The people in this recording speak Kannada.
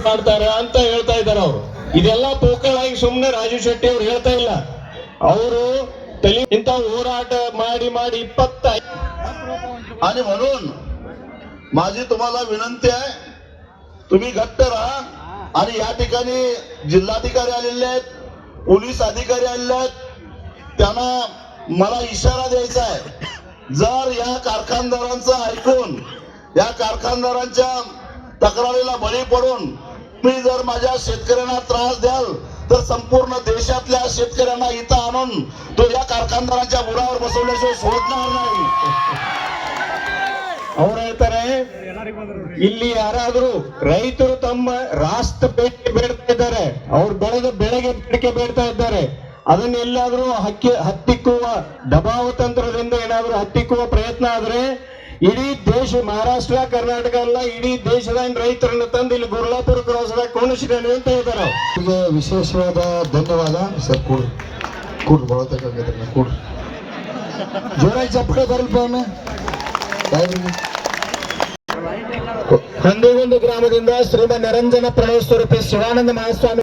ಮಾಡ್ತಾರ ಅಂತ ಹೇಳ್ತಾ ಇದ್ದಾರೆ ಅವರು. ಇದೆಲ್ಲ ಪೋಕಳಾಗಿ ಸುಮ್ಮನೆ ರಾಜು ಶೆಟ್ಟಿ ಅವ್ರು ಹೇಳ್ತಾ ಇಲ್ಲ. ಅವರು इंथ होराट ಮಾಡಿ 25 आणि म्हणून माझी तुम्हाला विनंती आहे, तुम्ही घट्ट राहा. आणि या ठिकाणी जिल्हाधिकारी आलेले आहेत, पोलीस अधिकारी आलेले आहेत, त्यांना मला इशारा द्यायचा आहे, जर या कारखानदारांचं ऐकून या कारखानदारांच्या तक्रारीला बळी पडून तुम्ही जर माझ्या शेतकऱ्यांना त्रास द्याल तर संपूर्ण देशातल्या शेतकऱ्यांना इथं आणून तो या कारखानदारांच्या बुडावर बसवल्याशिवाय सोडणार नाही. ಅವ್ರು ಹೇಳ್ತಾರೆ, ಇಲ್ಲಿ ಯಾರಾದ್ರೂ ರೈತರು ತಮ್ಮ ರಾಷ್ಟ್ರ ಬೇಡಿಕೆ ಬೇಡ್ತಾ ಇದ್ದಾರೆ, ಅವ್ರು ಬೆಳೆದ ಬೆಳೆಗೆ ಬೇಡಿಕೆ ಬೇಡ್ತಾ ಇದ್ದಾರೆ, ಅದನ್ನೆಲ್ಲಾದ್ರೂ ಹತ್ತಿಕ್ಕುವ ದಬಾವ ತಂತ್ರದಿಂದ ಏನಾದ್ರೂ ಹತ್ತಿಕ್ಕುವ ಪ್ರಯತ್ನ ಆದ್ರೆ ಇಡೀ ದೇಶ, ಮಹಾರಾಷ್ಟ್ರ ಕರ್ನಾಟಕ ಅಲ್ಲ, ಇಡೀ ದೇಶದ ರೈತರನ್ನು ತಂದು ಇಲ್ಲಿ ಗುರ್ಲಾಪುರ ಕ್ರಾಸ್ದಾಗ ಕೊಂಡಿಸಿದ್ದೇನೆ ಅಂತ ಹೇಳ್ತಾರೆ. ವಿಶೇಷವಾದ ಧನ್ಯವಾದ ಸರ್. ಕೂಡ್ ಬಳತಕ್ಕಾಗತ್ತೆ, ಕೂಡ್ ಜೋರಾಗಿ ಚಪ್ಪಳೆ ಬರಲ್ಪ. ಹಂದಿಗುಂದು ಗ್ರಾಮದಿಂದ ಶ್ರೀಮನ್ ನಿರಂಜನ ಪ್ರಣವ ಸ್ವರೂಪಿ ಶಿವಾನಂದ ಮಹಾಸ್ವಾಮಿ